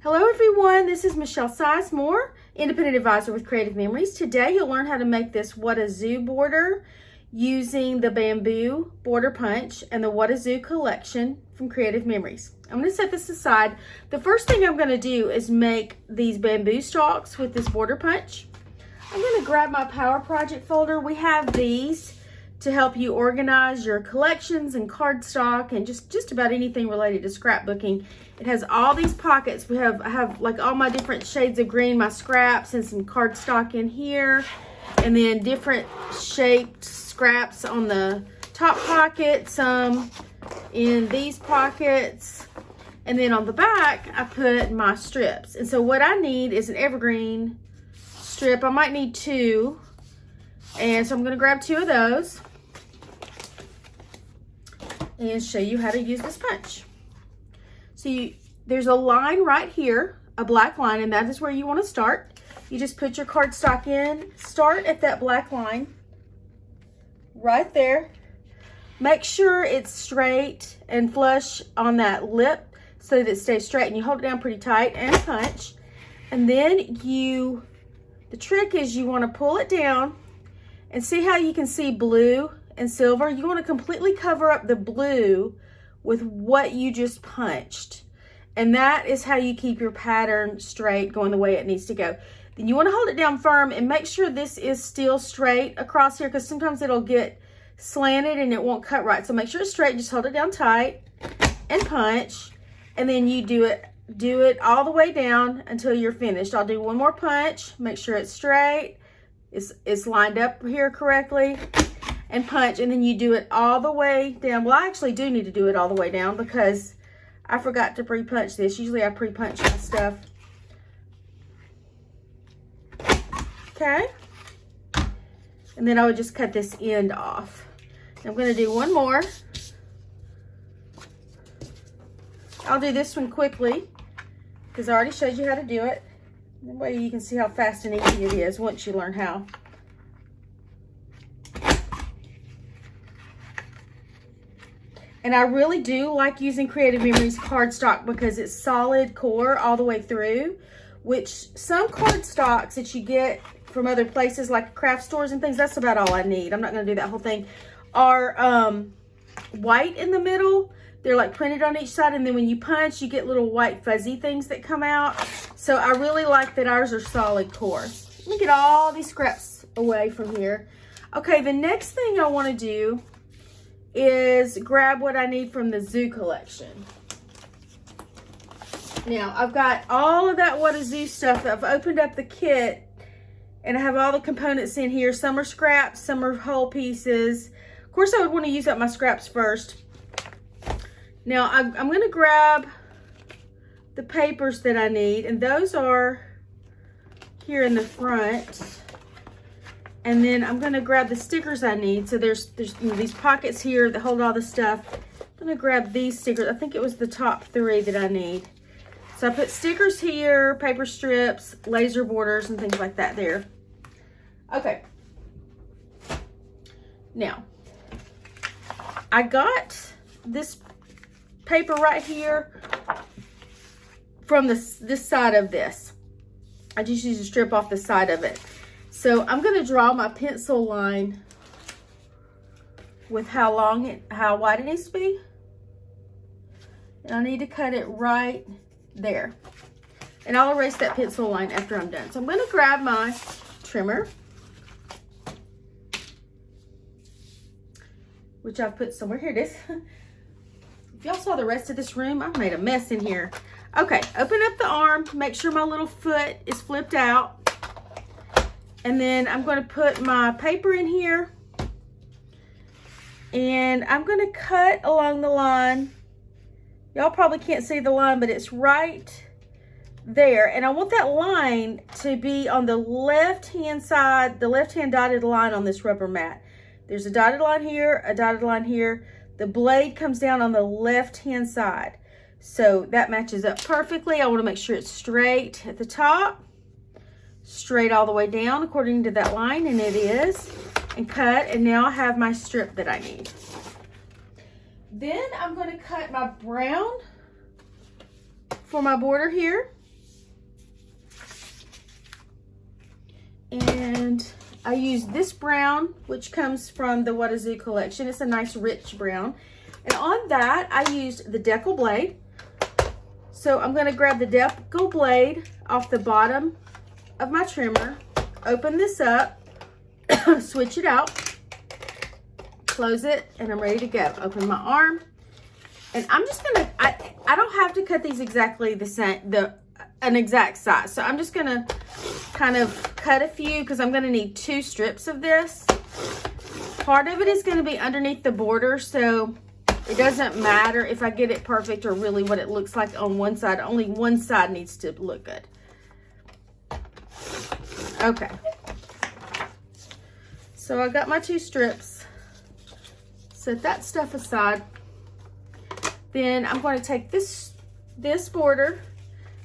Hello everyone, this is Michelle Sizemore, Independent Advisor with Creative Memories. Today you'll learn how to make this What a Zoo border using the bamboo border punch and the What a Zoo collection from Creative Memories. I'm going to set this aside. The first thing I'm going to do is make these bamboo stalks with this border punch. I'm going to grab my Power Project folder. We have these to help you organize your collections and cardstock and just about anything related to scrapbooking. It has all these pockets. I have like all my different shades of green, my scraps and some cardstock in here, and then different shaped scraps on the top pocket, some in these pockets, and then on the back I put my strips. And so what I need is an evergreen strip. I might need two, and so I'm going to grab two of those and show you how to use this punch. So there's a line right here, a black line, and that is where you want to start. You just put your cardstock in, start at that black line right there. Make sure it's straight and flush on that lip so that it stays straight, and you hold it down pretty tight and punch. And then the trick is you want to pull it down and see how you can see blue and silver. You want to completely cover up the blue with what you just punched, and that is how you keep your pattern straight, going the way it needs to go. Then you want to hold it down firm and make sure this is still straight across here, because sometimes it'll get slanted and it won't cut right. So make sure it's straight. Just hold it down tight and punch, and then you do it all the way down until you're finished. I'll do one more punch, make sure it's straight, it's lined up here correctly, and punch, and then you do it all the way down. Well, I actually do need to do it all the way down because I forgot to pre-punch this. Usually I pre-punch my stuff. Okay. And then I would just cut this end off. I'm going to do one more. I'll do this one quickly because I already showed you how to do it. That way you can see how fast and easy it is once you learn how. And I really do like using Creative Memories cardstock because it's solid core all the way through, which some cardstocks that you get from other places like craft stores and things, that's about all I need. I'm not going to do that whole thing. Are white in the middle. They're like printed on each side, and then when you punch, you get little white fuzzy things that come out. So I really like that ours are solid core. Let me get all these scraps away from here. Okay, the next thing I want to do is grab what I need from the zoo collection. Now, I've got all of that What a Zoo stuff. I've opened up the kit, and I have all the components in here. Some are scraps, some are whole pieces. Of course, I would want to use up my scraps first. Now, I'm going to grab the papers that I need, and those are here in the front. And then I'm going to grab the stickers I need. So there's these pockets here that hold all the stuff. I'm going to grab these stickers. I think it was the top three that I need. So I put stickers here, paper strips, laser borders, and things like that there. Okay. Now, I got this paper right here from this side of this. I just used a strip off the side of it. So I'm going to draw my pencil line with how wide it needs to be. And I need to cut it right there. And I'll erase that pencil line after I'm done. So I'm going to grab my trimmer, which I've put somewhere. Here it is. If y'all saw the rest of this room, I've made a mess in here. Okay, open up the arm. Make sure my little foot is flipped out. And then I'm going to put my paper in here, and I'm going to cut along the line. Y'all probably can't see the line, but it's right there. And I want that line to be on the left-hand side, the left-hand dotted line on this rubber mat. There's a dotted line here, a dotted line here. The blade comes down on the left-hand side. So that matches up perfectly. I want to make sure it's straight at the top, straight all the way down according to that line, and it is, and cut. And now I have my strip that I need. Then I'm going to cut my brown for my border here. And I use this brown, which comes from the What a Zoo collection. It's a nice rich brown. And on that, I used the decal blade. So I'm going to grab the decal blade off the bottom of my trimmer, open this up, switch it out, close it, and I'm ready to go. Open my arm. And I'm just going to, I don't have to cut these exactly the same, an exact size. So I'm just going to kind of cut a few because I'm going to need 2 strips of this. Part of it is going to be underneath the border, so it doesn't matter if I get it perfect or really what it looks like on one side. Only one side needs to look good. Okay. So I got my 2 strips. Set that stuff aside. Then I'm going to take this border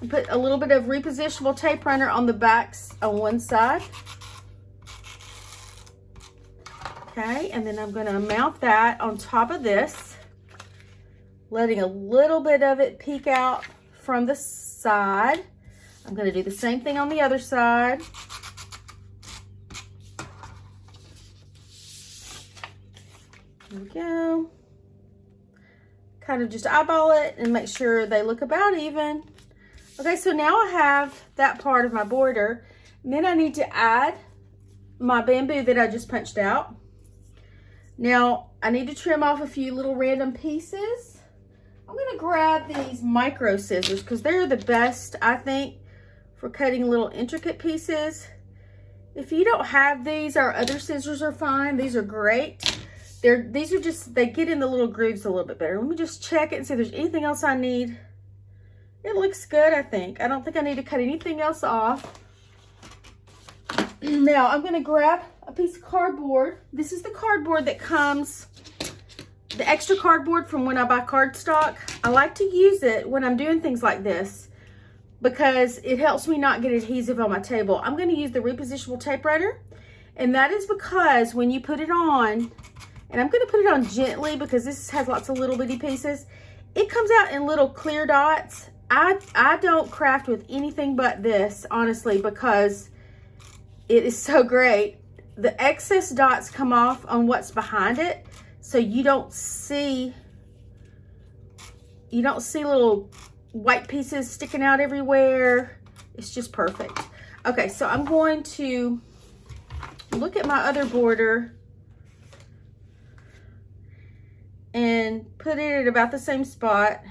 and put a little bit of repositionable tape runner on the backs on one side. Okay, and then I'm going to mount that on top of this, letting a little bit of it peek out from the side. I'm going to do the same thing on the other side. There we go. Kind of just eyeball it and make sure they look about even. Okay, so now I have that part of my border. And then I need to add my bamboo that I just punched out. Now, I need to trim off a few little random pieces. I'm going to grab these micro scissors because they're the best, I think, for cutting little intricate pieces. If you don't have these, our other scissors are fine. These are great. These are just, they get in the little grooves a little bit better. Let me just check it and see if there's anything else I need. It looks good, I think. I don't think I need to cut anything else off. Now, I'm going to grab a piece of cardboard. This is the cardboard that comes, the extra cardboard from when I buy cardstock. I like to use it when I'm doing things like this because it helps me not get adhesive on my table. I'm going to use the repositionable tape runner, and that is because when you put it on, and I'm going to put it on gently because this has lots of little bitty pieces, it comes out in little clear dots. I don't craft with anything but this, honestly, because it is so great. The excess dots come off on what's behind it, so you don't see little white pieces sticking out everywhere. It's just perfect. Okay, so I'm going to look at my other border and put it at about the same spot.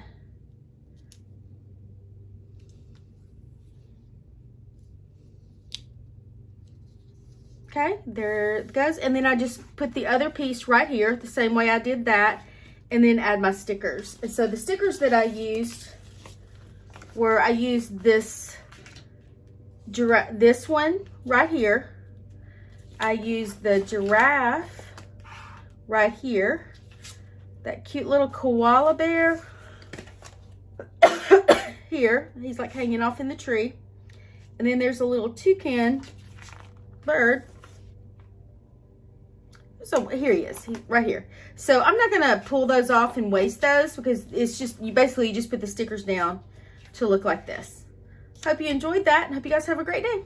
Okay, there it goes. And then I just put the other piece right here, the same way I did that, and then add my stickers. And so the stickers that I used were, I used this one right here. I used the giraffe right here. That cute little koala bear here. He's like hanging off in the tree. And then there's a little toucan bird. So here he is, right here. So I'm not gonna pull those off and waste those because it's just, you basically just put the stickers down to look like this. Hope you enjoyed that and hope you guys have a great day.